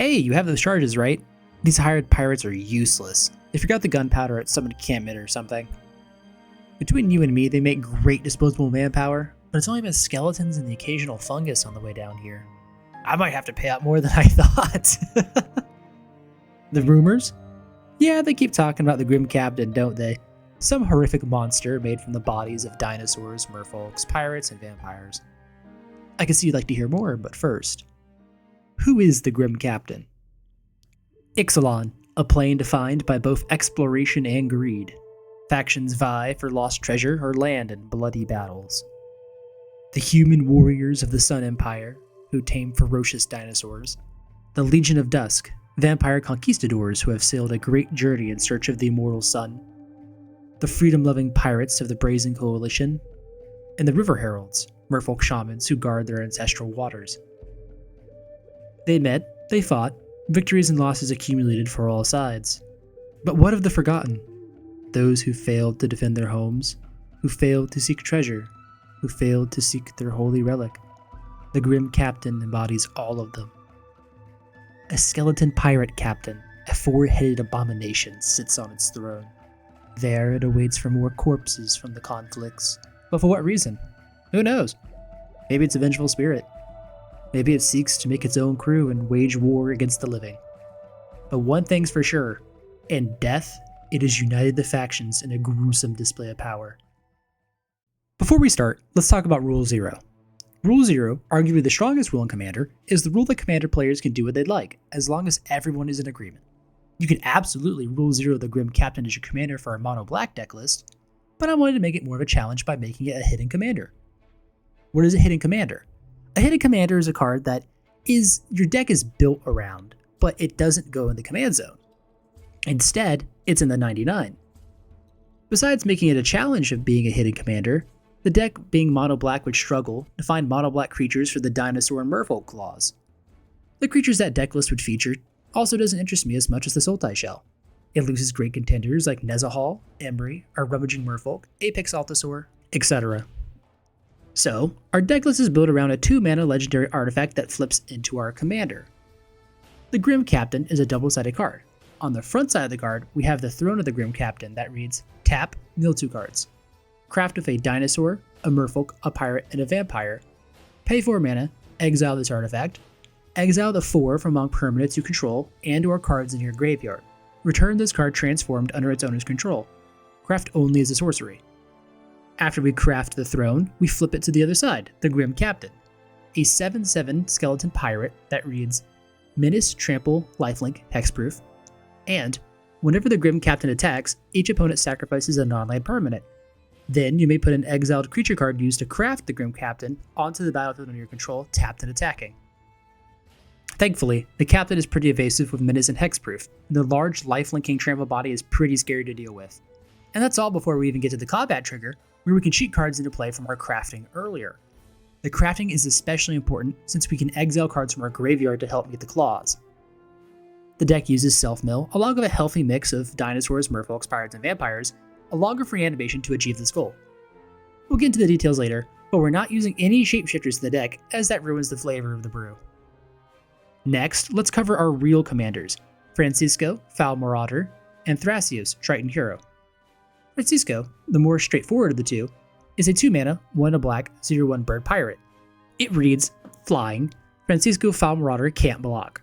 Hey, you have those charges, right? These hired pirates are useless. They forgot the gunpowder at some encampment or something. Between you and me, they make great disposable manpower, but it's only been skeletons and the occasional fungus on the way down here. I might have to pay out more than I thought. The rumors? Yeah, they keep talking about the Grim Captain, don't they? Some horrific monster made from the bodies of dinosaurs, merfolks, pirates, and vampires. I can see you'd like to hear more, but first, who is the Grim Captain? Ixalan, a plane defined by both exploration and greed. Factions vie for lost treasure or land in bloody battles. The human warriors of the Sun Empire, who tame ferocious dinosaurs. The Legion of Dusk, vampire conquistadors who have sailed a great journey in search of the immortal sun. The freedom-loving pirates of the Brazen Coalition. And the River Heralds, merfolk shamans who guard their ancestral waters. They met, they fought, victories and losses accumulated for all sides. But what of the forgotten? Those who failed to defend their homes, who failed to seek treasure, who failed to seek their holy relic. The Grim Captain embodies all of them. A skeleton pirate captain, a four-headed abomination, sits on its throne. There it awaits for more corpses from the conflicts. But for what reason? Who knows? Maybe it's a vengeful spirit. Maybe it seeks to make its own crew and wage war against the living. But one thing's for sure, in death, it has united the factions in a gruesome display of power. Before we start, let's talk about Rule 0. Rule 0, arguably the strongest rule in Commander, is the rule that Commander players can do what they'd like, as long as everyone is in agreement. You can absolutely Rule 0 the Grim Captain as your commander for a mono-black deck list, but I wanted to make it more of a challenge by making it a hidden commander. What is a hidden commander? A hidden commander is a card that your deck is built around, but it doesn't go in the command zone. Instead, it's in the 99. Besides making it a challenge of being a hidden commander, the deck being mono-black would struggle to find mono-black creatures for the Dinosaur and Merfolk clause. The creatures that deck list would feature also doesn't interest me as much as the Sultai Shell. It loses great contenders like Nezahal, Emry, our Rummaging Merfolk, Apex Altasaur, etc. So, our deck list is built around a 2-mana legendary artifact that flips into our commander. The Grim Captain is a double-sided card. On the front side of the card, we have the Throne of the Grim Captain that reads, tap, mill 2 cards. Craft with a dinosaur, a merfolk, a pirate, and a vampire. Pay 4 mana, exile this artifact. Exile the 4 from among permanents you control and or cards in your graveyard. Return this card transformed under its owner's control. Craft only as a sorcery. After we craft the throne, we flip it to the other side, the Grim Captain. A 7/7 skeleton pirate that reads, Menace, Trample, Lifelink, Hexproof. And, whenever the Grim Captain attacks, each opponent sacrifices a non-land permanent. Then you may put an exiled creature card used to craft the Grim Captain onto the battlefield under your control, tapped and attacking. Thankfully, the Captain is pretty evasive with Menace and Hexproof, and the large life-linking trample body is pretty scary to deal with. And that's all before we even get to the combat trigger, where we can cheat cards into play from our crafting earlier. The crafting is especially important since we can exile cards from our graveyard to help get the claws. The deck uses Self-Mill, along with a healthy mix of dinosaurs, merfolks, pirates, and vampires, along with free animation to achieve this goal. We'll get into the details later, but we're not using any shapeshifters in the deck, as that ruins the flavor of the brew. Next, let's cover our real commanders, Francisco, Foul Marauder, and Thrasios, Triton Hero. Francisco, the more straightforward of the two, is a 2-mana, 1-black, 0/1 bird pirate. It reads, Flying, Francisco Foul Marauder can't block.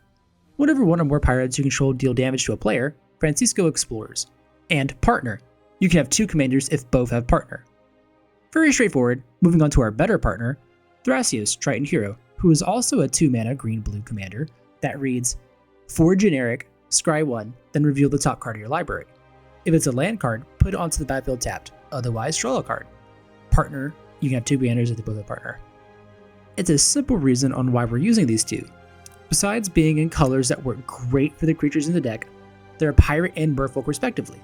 Whenever one or more pirates you control deal damage to a player, Francisco explores. And Partner, you can have 2 commanders if both have Partner. Very straightforward. Moving on to our better partner, Thrasios, Triton Hero, who is also a 2-mana green-blue commander that reads, For generic, scry 1, then reveal the top card of your library. If it's a land card, put it onto the battlefield tapped, otherwise draw a card. Partner, you can have 2 commanders if they both have Partner. It's a simple reason on why we're using these 2. Besides being in colors that work great for the creatures in the deck, they're a pirate and merfolk respectively.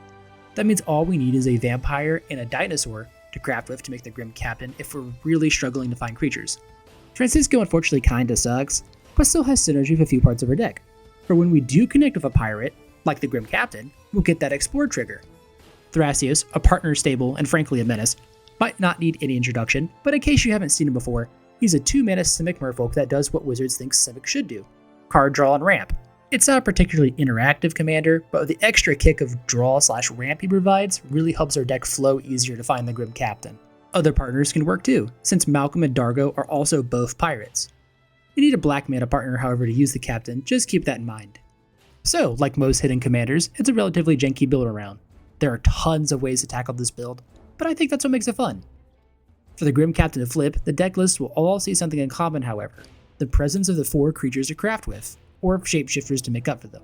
That means all we need is a vampire and a dinosaur to craft with to make the Grim Captain if we're really struggling to find creatures. Francisco unfortunately kinda sucks, but still has synergy with a few parts of our deck. For when we do connect with a pirate, like the Grim Captain, we'll get that Explore trigger. Thrasios, a partner stable and frankly a menace, might not need any introduction, but in case you haven't seen him before, he's a 2-mana Simic Merfolk that does what wizards think Simic should do. Card draw and ramp. It's not a particularly interactive commander, but the extra kick of draw/ramp he provides really helps our deck flow easier to find the Grim Captain. Other partners can work too, since Malcolm and Dargo are also both pirates. You need a black mana partner, however, to use the captain, just keep that in mind. So, like most hidden commanders, it's a relatively janky build around. There are tons of ways to tackle this build, but I think that's what makes it fun. For the Grim Captain to flip, the deck list will all see something in common, however: the presence of the 4 creatures to craft with, or shapeshifters to make up for them.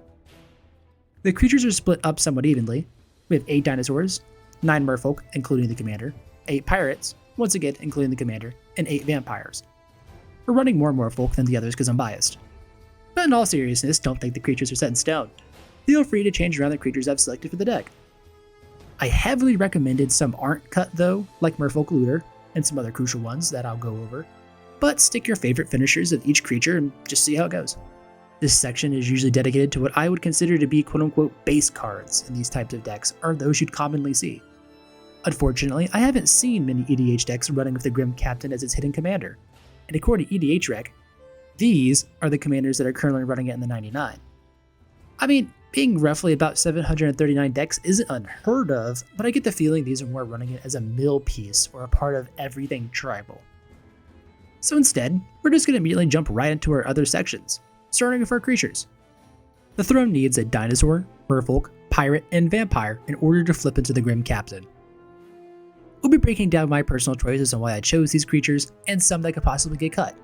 The creatures are split up somewhat evenly. We have 8 dinosaurs, 9 merfolk, including the commander, 8 pirates, once again including the commander, and 8 vampires. We're running more merfolk than the others because I'm biased. But in all seriousness, don't think the creatures are set in stone. Feel free to change around the creatures I've selected for the deck. I heavily recommended some aren't cut though, like Merfolk Looter, and some other crucial ones that I'll go over, but stick your favorite finishers of each creature and just see how it goes. This section is usually dedicated to what I would consider to be quote-unquote base cards in these types of decks, or those you'd commonly see. Unfortunately, I haven't seen many EDH decks running with the Grim Captain as its hidden commander, and according to EDH Rec, these are the commanders that are currently running it in the 99. I mean, being roughly about 739 decks isn't unheard of, but I get the feeling these are more running it as a mill piece or a part of everything tribal. So instead, we're just going to immediately jump right into our other sections, starting with our creatures. The throne needs a dinosaur, merfolk, pirate, and vampire in order to flip into the Grim Captain. We'll be breaking down my personal choices on why I chose these creatures and some that could possibly get cut.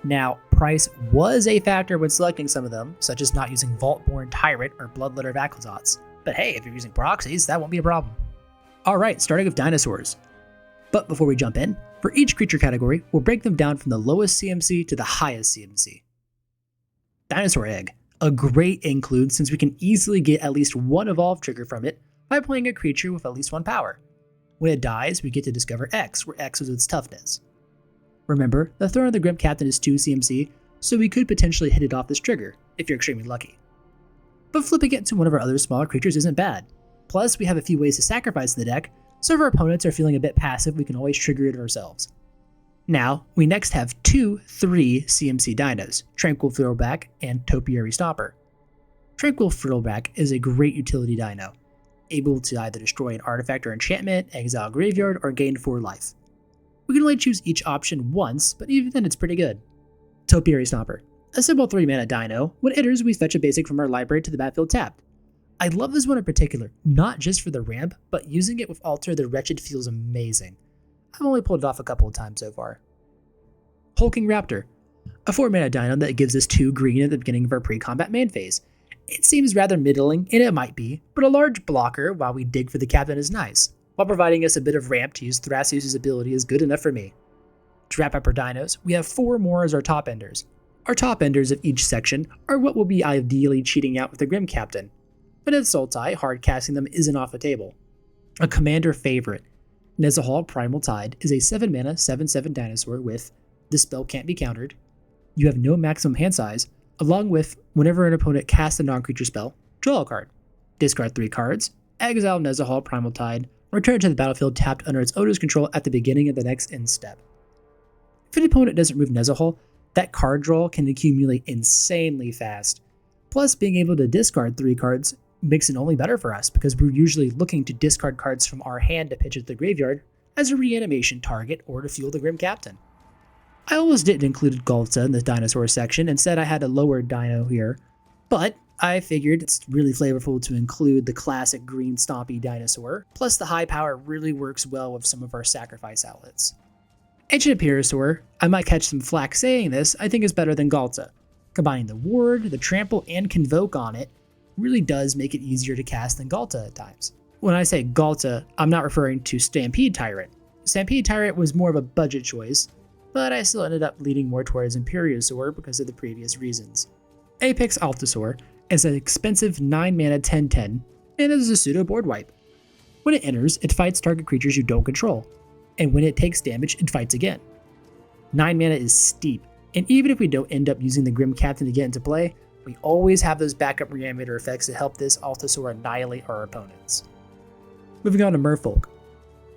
Now, price was a factor when selecting some of them, such as not using Vaultborn Tyrant or Bloodletter Valkazats, but hey, if you're using proxies, that won't be a problem. Alright, starting with dinosaurs. But before we jump in, for each creature category, we'll break them down from the lowest CMC to the highest CMC. Dinosaur Egg, a great include since we can easily get at least one evolve trigger from it by playing a creature with at least 1 power. When it dies, we get to discover X, where X is its toughness. Remember, the Throne of the Grim Captain is 2 CMC, so we could potentially hit it off this trigger, if you're extremely lucky. But flipping it to one of our other smaller creatures isn't bad. Plus, we have a few ways to sacrifice in the deck, so if our opponents are feeling a bit passive, we can always trigger it ourselves. Now, we next have 2 3 CMC dinos, Tranquil Frillback and Topiary Stomper. Tranquil Frillback is a great utility dino, able to either destroy an artifact or enchantment, exile a graveyard, or gain 4 life. We can only choose each option once, but even then it's pretty good. Topiary Stomper, a simple 3 mana dino. When it enters, we fetch a basic from our library to the battlefield tapped. I love this one in particular, not just for the ramp, but using it with Alter the Wretched feels amazing. I've only pulled it off a couple of times so far. Hulking Raptor, a 4 mana dino that gives us 2 green at the beginning of our pre-combat main phase. It seems rather middling, and it might be, but a large blocker while we dig for the captain is nice, while providing us a bit of ramp to use Thrasios' ability is good enough for me. To wrap up our dinos, we have 4 more as our top enders. Our top enders of each section are what will be ideally cheating out with the Grim Captain, but at Sultai, hard casting them isn't off the table. A commander favorite, Nezahal Primal Tide is a 7 mana 7/7 dinosaur with "This spell can't be countered." You have no maximum hand size, along with whenever an opponent casts a non-creature spell, draw a card. Discard 3 cards, exile Nezahal Primal Tide, return to the battlefield tapped under its owner's control at the beginning of the next end step. If an opponent doesn't remove Nezahal, that card draw can accumulate insanely fast. Plus, being able to discard 3 cards makes it only better for us because we're usually looking to discard cards from our hand to pitch at the graveyard as a reanimation target or to fuel the Grim Captain. I almost didn't include Galta in the dinosaur section and said I had a lower dino here, but I figured it's really flavorful to include the classic green stompy dinosaur, plus the high power really works well with some of our sacrifice outlets. Ancient Apeirosaur, I might catch some flack saying this, I think is better than Galta. Combining the ward, the trample, and convoke on it really does make it easier to cast than Galta at times. When I say Galta, I'm not referring to Stampede Tyrant. Stampede Tyrant was more of a budget choice, but I still ended up leaning more towards Imperiosaur because of the previous reasons. Apex Altasaur is an expensive 9 mana 10/10 and is a pseudo board wipe. When it enters, it fights target creatures you don't control, and when it takes damage, it fights again. 9 mana is steep, and even if we don't end up using the Grim Captain to get into play, we always have those backup reanimator effects to help this Altasaur annihilate our opponents. Moving on to Merfolk.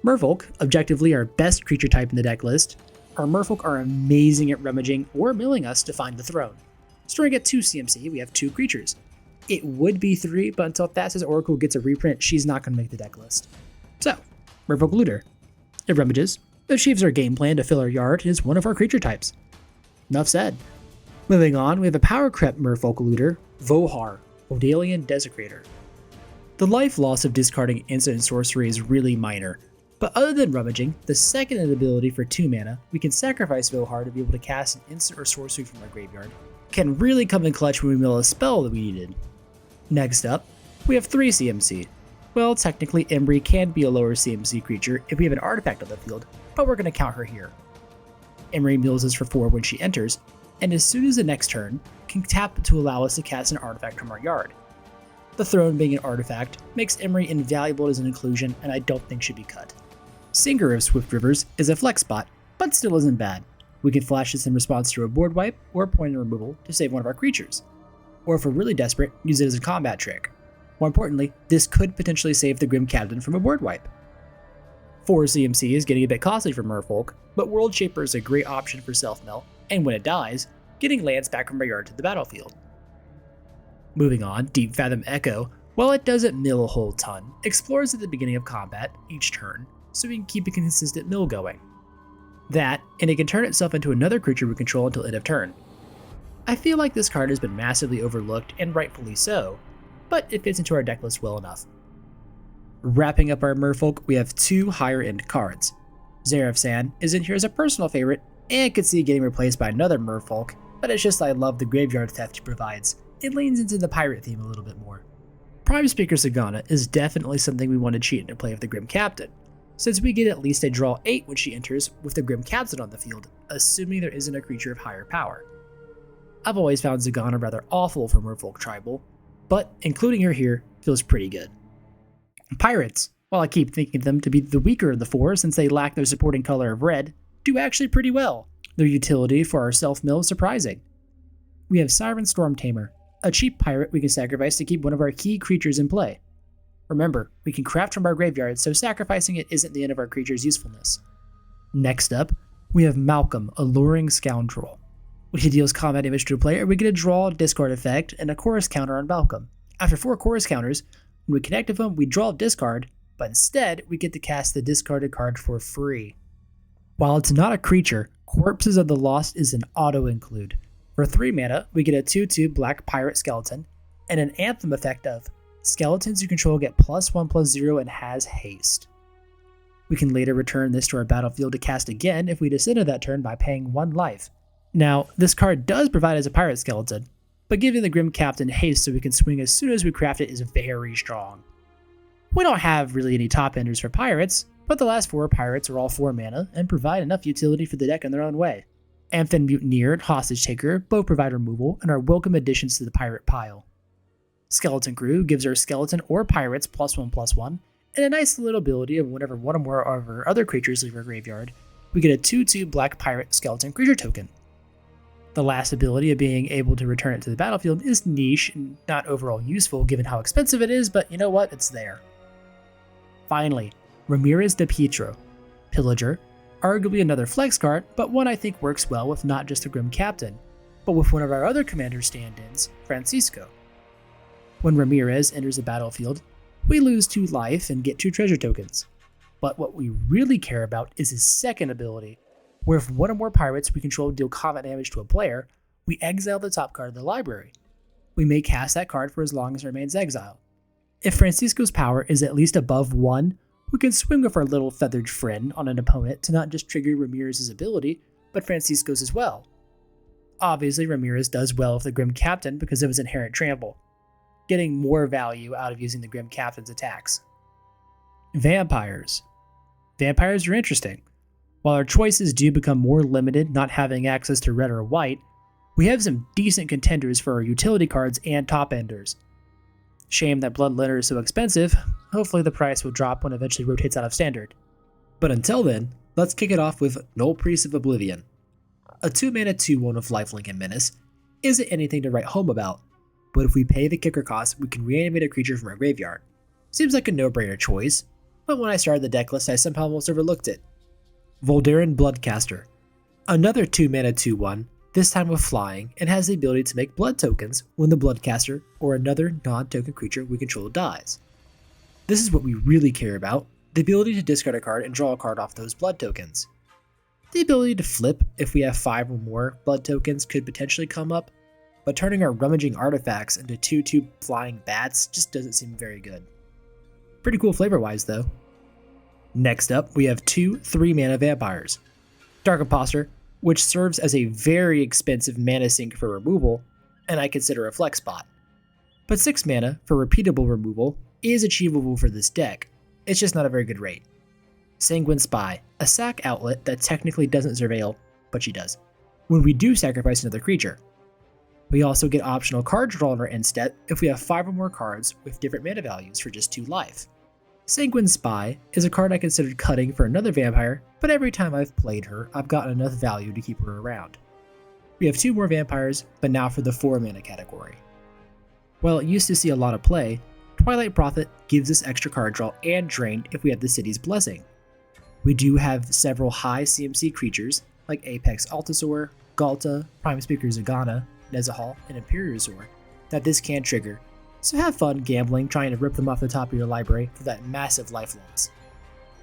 Merfolk, objectively our best creature type in the deck list. Our Merfolk are amazing at rummaging or milling us to find the throne. Starting at 2 CMC, we have 2 creatures, It would be 3, but until Thrasios Oracle gets a reprint, she's not going to make the deck list. So, Merfolk Looter. It rummages, achieves our game plan to fill our yard, and is one of our creature types. Enough said. Moving on, we have a power crept Merfolk Looter, Vohar, Odalian Desecrator. The life loss of discarding instant and sorcery is really minor, but other than rummaging, the second ability for 2 mana, we can sacrifice Vohar to be able to cast an instant or sorcery from our graveyard. Can really come in clutch when we mill a spell that we needed. Next up, we have 3 CMC. Well, technically Emry can be a lower CMC creature if we have an artifact on the field, but we're going to count her here. Emry mills us for 4 when she enters, and as soon as the next turn, can tap to allow us to cast an artifact from our yard. The throne being an artifact makes Emry invaluable as an inclusion, and I don't think should be cut. Singer of Swift Rivers is a flex spot, but still isn't bad. We can flash this in response to a board wipe or point of removal to save one of our creatures. Or if we're really desperate, use it as a combat trick. More importantly, this could potentially save the Grim Captain from a board wipe. 4 CMC is getting a bit costly for Merfolk, but World Shaper is a great option for self-mill, and when it dies, getting lands back from our yard to the battlefield. Moving on, Deep Fathom Echo, while it doesn't mill a whole ton, explores at the beginning of combat each turn, so we can keep a consistent mill going. That, and it can turn itself into another creature we control until end of turn. I feel like this card has been massively overlooked, and rightfully so, but it fits into our deck list well enough. Wrapping up our Merfolk, we have 2 higher end cards. Zarefsan is in here as a personal favorite, and could see getting replaced by another Merfolk, but it's just I love the graveyard theft she provides. It leans into the pirate theme a little bit more. Prime Speaker Sagana is definitely something we want to cheat into play with the Grim Captain, since we get at least a draw 8 when she enters with the Grim Captain on the field, assuming there isn't a creature of higher power. I've always found Sagana rather awful for Merfolk Tribal, but including her here feels pretty good. Pirates, while I keep thinking them to be the weaker of the 4 since they lack their supporting color of red, do actually pretty well. Their utility for our self-mill is surprising. We have Siren Storm Tamer, a cheap pirate we can sacrifice to keep one of our key creatures in play. Remember, we can craft from our graveyard, so sacrificing it isn't the end of our creature's usefulness. Next up, we have Malcolm, Alluring Scoundrel. When he deals combat damage to a player, we get a draw, discard effect, and a chorus counter on Malcolm. After 4 chorus counters, when we connect with him, we draw a discard, but instead, we get to cast the discarded card for free. While it's not a creature, Corpses of the Lost is an auto-include. For 3 mana, we get a 2/2 black pirate skeleton, and an anthem effect of skeletons you control get +1/+0 and has haste. We can later return this to our battlefield to cast again if we descend that turn by paying 1 life. Now, this card does provide as a pirate skeleton, but giving the Grim Captain haste so we can swing as soon as we craft it is very strong. We don't have really any top enders for pirates, but the last 4 pirates are all 4 mana and provide enough utility for the deck in their own way. Amphin Mutineer and Hostage Taker both provide removal and are welcome additions to the pirate pile. Skeleton Crew gives our skeleton or pirates +1/+1, and a nice little ability of whenever one or more of our other creatures leave our graveyard, we get a 2/2 black pirate skeleton creature token. The last ability of being able to return it to the battlefield is niche and not overall useful given how expensive it is, but you know what, it's there. Finally, Ramirez de Pietro, Pillager, arguably another flex card, but one I think works well with not just the Grim Captain, but with one of our other commander stand-ins, Francisco. When Ramirez enters the battlefield, we lose 2 life and get 2 treasure tokens. But what we really care about is his second ability, where if one or more pirates we control deal combat damage to a player, we exile the top card of the library. We may cast that card for as long as it remains exiled. If Francisco's power is at least above 1, we can swing with our little feathered friend on an opponent to not just trigger Ramirez's ability, but Francisco's as well. Obviously, Ramirez does well with the Grim Captain because of his inherent trample, getting more value out of using the Grim Captain's attacks. Vampires. Vampires are interesting. While our choices do become more limited not having access to red or white, we have some decent contenders for our utility cards and top enders. Shame that Blood Letter is so expensive. Hopefully the price will drop when it eventually rotates out of standard. But until then, let's kick it off with Null Priest of Oblivion. A 2-mana 2/1 with lifelink and menace isn't anything to write home about, but if we pay the kicker cost, we can reanimate a creature from our graveyard. Seems like a no-brainer choice, but when I started the deck list I somehow almost overlooked it. Voldaren Bloodcaster. Another 2-mana 2/1 this time with flying, and has the ability to make blood tokens when the Bloodcaster or another non-token creature we control dies. This is what we really care about, the ability to discard a card and draw a card off those blood tokens. The ability to flip if we have 5 or more blood tokens could potentially come up, but turning our rummaging artifacts into 2/2 flying bats just doesn't seem very good. Pretty cool flavor-wise though. Next up, we have 2 3-mana vampires. Dark Imposter, which serves as a very expensive mana sink for removal, and I consider a flex spot. But 6 mana for repeatable removal is achievable for this deck, it's just not a very good rate. Sanguine Spy, a sack outlet that technically doesn't surveil, but she does, when we do sacrifice another creature. We also get optional card draw on our end step if we have 5 or more cards with different mana values for just 2 life. Sanguine Spy is a card I considered cutting for another vampire, but every time I've played her, I've gotten enough value to keep her around. We have 2 more vampires, but now for the 4 mana category. While it used to see a lot of play, Twilight Prophet gives us extra card draw and drain if we have the City's Blessing. We do have several high CMC creatures like Apex Altasaur, Galta, Prime Speaker Zagana, Nezahal, and Imperiosaur that this can trigger, so have fun gambling trying to rip them off the top of your library for that massive life loss.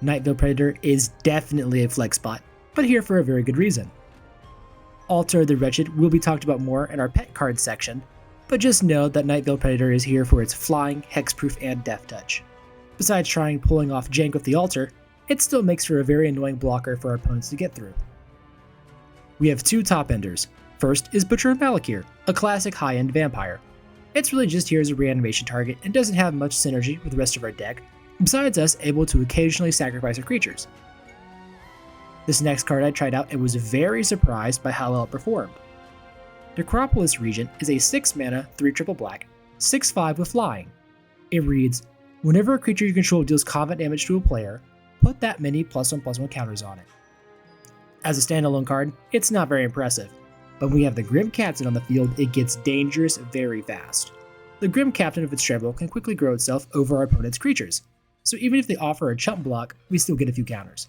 Nightveil Predator is definitely a flex spot, but here for a very good reason. Altar the Wretched will be talked about more in our pet cards section, but just know that Nightveil Predator is here for its flying, hexproof, and death touch. Besides trying pulling off jank with the altar, it still makes for a very annoying blocker for our opponents to get through. We have 2 top enders. First is Butcher of Malakir, a classic high-end vampire. It's really just here as a reanimation target and doesn't have much synergy with the rest of our deck, besides us able to occasionally sacrifice our creatures. This next card I tried out and was very surprised by how well it performed. Necropolis Regent is a 6 mana, 3/3 black, 6/5 with flying. It reads, whenever a creature you control deals combat damage to a player, put that many +1/+1 counters on it. As a standalone card, it's not very impressive, but when we have the Grim Captain on the field, it gets dangerous very fast. The Grim Captain of its treble can quickly grow itself over our opponent's creatures, so even if they offer a chump block, we still get a few counters.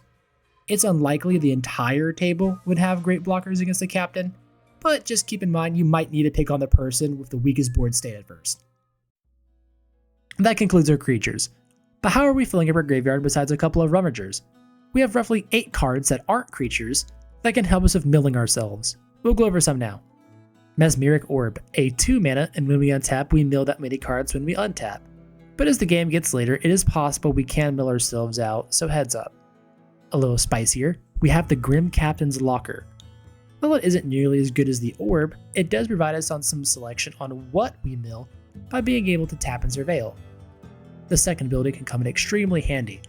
It's unlikely the entire table would have great blockers against the Captain, but just keep in mind you might need to pick on the person with the weakest board state at first. That concludes our creatures, but how are we filling up our graveyard besides a couple of rummagers? We have roughly 8 cards that aren't creatures that can help us with milling ourselves. We'll go over some now. Mesmeric Orb, a 2 mana, and when we untap, we mill that many cards when we untap. But as the game gets later, it is possible we can mill ourselves out, so heads up. A little spicier, we have the Grim Captain's Locker. While it isn't nearly as good as the Orb, it does provide us on some selection on what we mill by being able to tap and surveil. The second ability can come in extremely handy.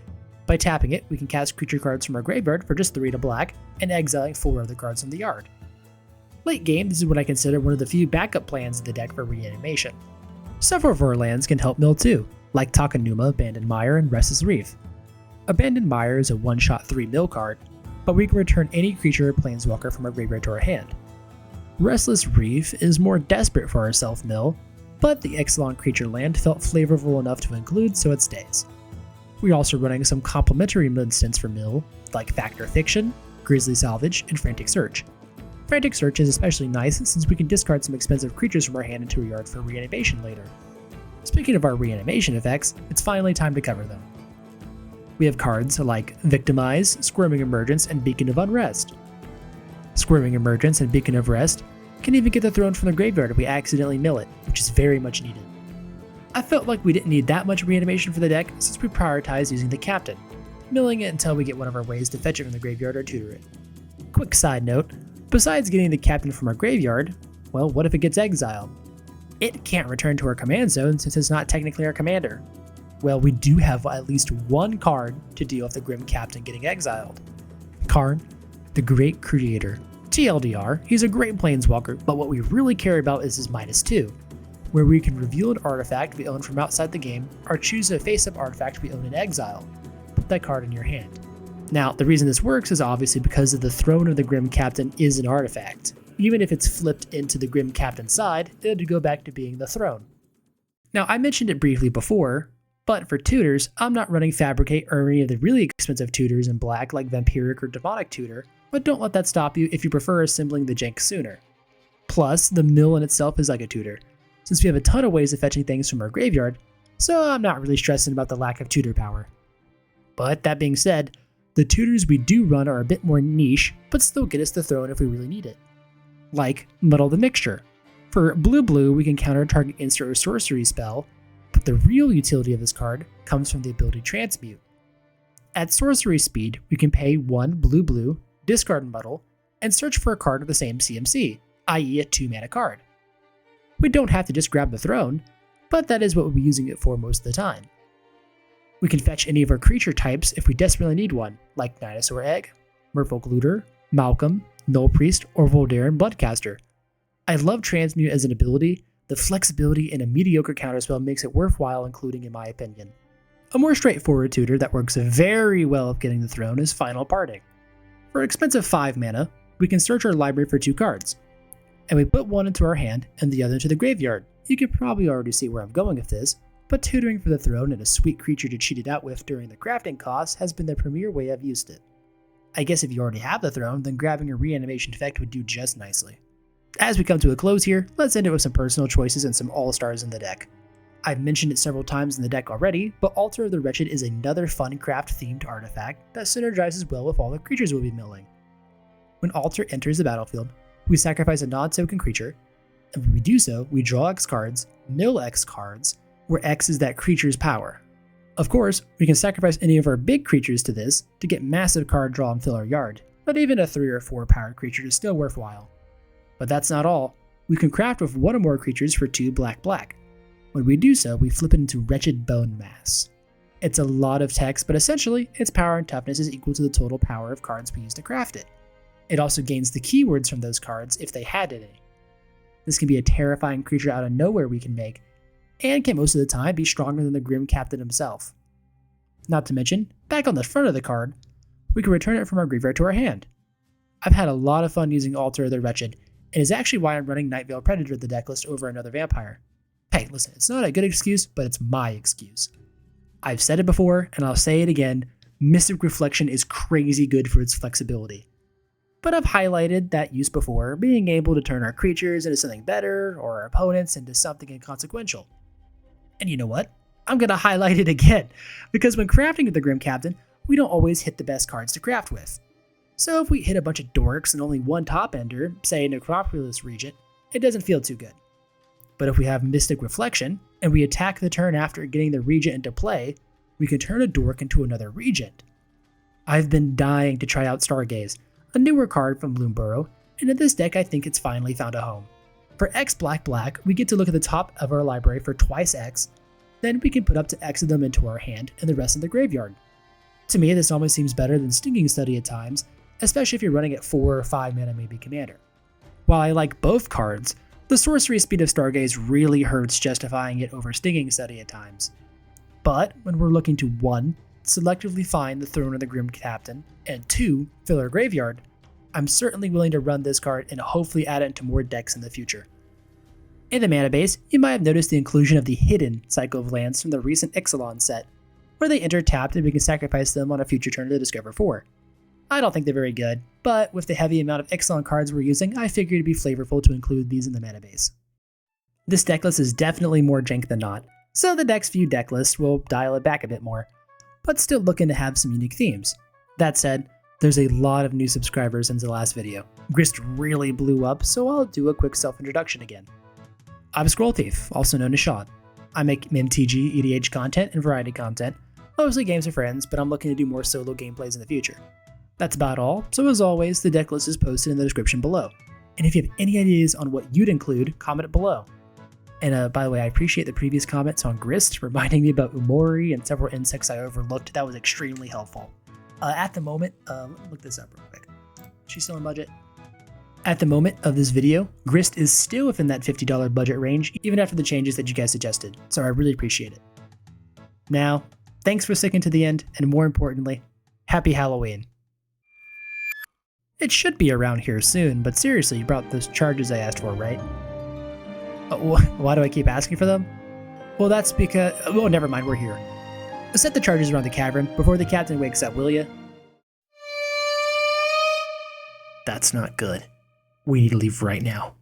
By tapping it, we can cast creature cards from our graveyard for just 3 to black, and exiling 4 other cards from the yard. Late game, this is what I consider one of the few backup plans in the deck for reanimation. Several of our lands can help mill too, like Takanuma, Abandoned Mire, and Restless Reef. Abandoned Mire is a 1-shot 3 mill card, but we can return any creature or planeswalker from our graveyard to our hand. Restless Reef is more desperate for our self-mill, but the Exilon creature land felt flavorful enough to include, so it stays. We're also running some complementary instants for mill, like Factor Fiction, Grizzly Salvage, and Frantic Search. Frantic Search is especially nice since we can discard some expensive creatures from our hand into a yard for reanimation later. Speaking of our reanimation effects, it's finally time to cover them. We have cards like Victimize, Squirming Emergence, and Beacon of Unrest. Squirming Emergence and Beacon of Rest can even get the thrown from the graveyard if we accidentally mill it, which is very much needed. I felt like we didn't need that much reanimation for the deck since we prioritized using the Captain, milling it until we get one of our ways to fetch it from the graveyard or tutor it. Quick side note, besides getting the Captain from our graveyard, well, what if it gets exiled? It can't return to our command zone since it's not technically our commander. Well, we do have at least one card to deal with the Grim Captain getting exiled. Karn, the Great Creator. TLDR, he's a great planeswalker, but what we really care about is his -2, where we can reveal an artifact we own from outside the game, or choose a face-up artifact we own in exile. Put that card in your hand. Now, the reason this works is obviously because of the Throne of the Grim Captain is an artifact. Even if it's flipped into the Grim Captain's side, it'll go back to being the throne. Now, I mentioned it briefly before, but for tutors, I'm not running Fabricate or any of the really expensive tutors in black like Vampiric or Demonic Tutor, but don't let that stop you if you prefer assembling the jank sooner. Plus, the mill in itself is like a tutor, since we have a ton of ways of fetching things from our graveyard, so I'm not really stressing about the lack of tutor power. But that being said, the tutors we do run are a bit more niche, but still get us the throne if we really need it. Like Muddle the Mixture. For blue, we can counter a target instant or sorcery spell, but the real utility of this card comes from the ability Transmute. At sorcery speed, we can pay 1 blue, discard Muddle, and search for a card of the same CMC, i.e. a 2-mana card. We don't have to just grab the throne, but that is what we'll be using it for most of the time. We can fetch any of our creature types if we desperately need one, like Dinosaur Egg, Merfolk Looter, Malcolm, Null Priest, or Voldaren Bloodcaster. I love Transmute as an ability. The flexibility in a mediocre counterspell makes it worthwhile including in my opinion. A more straightforward tutor that works very well of getting the throne is Final Parting. For expensive 5 mana, we can search our library for 2 cards, and we put one into our hand and the other into the graveyard. You can probably already see where I'm going with this, but tutoring for the throne and a sweet creature to cheat it out with during the crafting cost has been the premier way I've used it. I guess if you already have the throne, then grabbing a reanimation effect would do just nicely. As we come to a close here, let's end it with some personal choices and some Allstars in the deck. I've mentioned it several times in the deck already, but Altar of the Wretched is another fun craft-themed artifact that synergizes well with all the creatures we'll be milling. When Altar enters the battlefield, we sacrifice a non-token creature, and when we do so, we draw X cards, mill X cards, where X is that creature's power. Of course, we can sacrifice any of our big creatures to this to get massive card draw and fill our yard, but even a 3 or 4 powered creature is still worthwhile. But that's not all. We can craft with 1 or more creatures for 2 black. When we do so, we flip it into Wretched Bone Mass. It's a lot of text, but essentially, its power and toughness is equal to the total power of cards we use to craft it. It also gains the keywords from those cards if they had any. This can be a terrifying creature out of nowhere we can make, and can most of the time be stronger than the Grim Captain himself. Not to mention, back on the front of the card, we can return it from our graveyard to our hand. I've had a lot of fun using Altar of the Wretched, and is actually why I'm running Nightveil Predator the decklist over another vampire. Hey, listen, it's not a good excuse, but it's my excuse. I've said it before, and I'll say it again, Mystic Reflection is crazy good for its flexibility. But I've highlighted that use before, being able to turn our creatures into something better, or our opponents into something inconsequential. And you know what? I'm going to highlight it again, because when crafting with the Grim Captain, we don't always hit the best cards to craft with. So if we hit a bunch of dorks and only one top ender, say a Necropolis Regent, it doesn't feel too good. But if we have Mystic Reflection, and we attack the turn after getting the Regent into play, we can turn a dork into another Regent. I've been dying to try out Stargaze, a newer card from Bloomburrow, and in this deck I think it's finally found a home. For X black, we get to look at the top of our library for twice X, then we can put up to X of them into our hand and the rest in the graveyard. To me, this almost seems better than Stinging Study at times, especially if you're running at 4 or 5 mana maybe commander. While I like both cards, the sorcery speed of Stargaze really hurts justifying it over Stinging Study at times. But when we're looking to 1, selectively find the Throne of the Grim Captain, and 2, fill our graveyard, I'm certainly willing to run this card and hopefully add it into more decks in the future. In the mana base, you might have noticed the inclusion of the hidden cycle of lands from the recent Ixalan set, where they enter tapped and we can sacrifice them on a future turn to discover 4. I don't think they're very good, but with the heavy amount of Ixalan cards we're using, I figured it'd be flavorful to include these in the mana base. This decklist is definitely more jank than not, so the next few decklists will dial it back a bit more, but still looking to have some unique themes. That said, there's a lot of new subscribers since the last video. Grist really blew up, so I'll do a quick self-introduction again. I'm Scroll Thief, also known as Sean. I make MTG, EDH content, and variety content, mostly games with friends, but I'm looking to do more solo gameplays in the future. That's about all, so as always, the decklist is posted in the description below. And if you have any ideas on what you'd include, comment it below. And by the way, I appreciate the previous comments on Grist, reminding me about Umori and several insects I overlooked. That was extremely helpful. At the moment, let me look this up real quick. She's still in budget? At the moment of this video, Grist is still within that $50 budget range, even after the changes that you guys suggested, so I really appreciate it. Now, thanks for sticking to the end, and more importantly, happy Halloween. It should be around here soon, but seriously, you brought those charges I asked for, right? Why do I keep asking for them? Well, that's because... oh, never mind, we're here. Set the charges around the cavern before the captain wakes up, will ya? That's not good. We need to leave right now.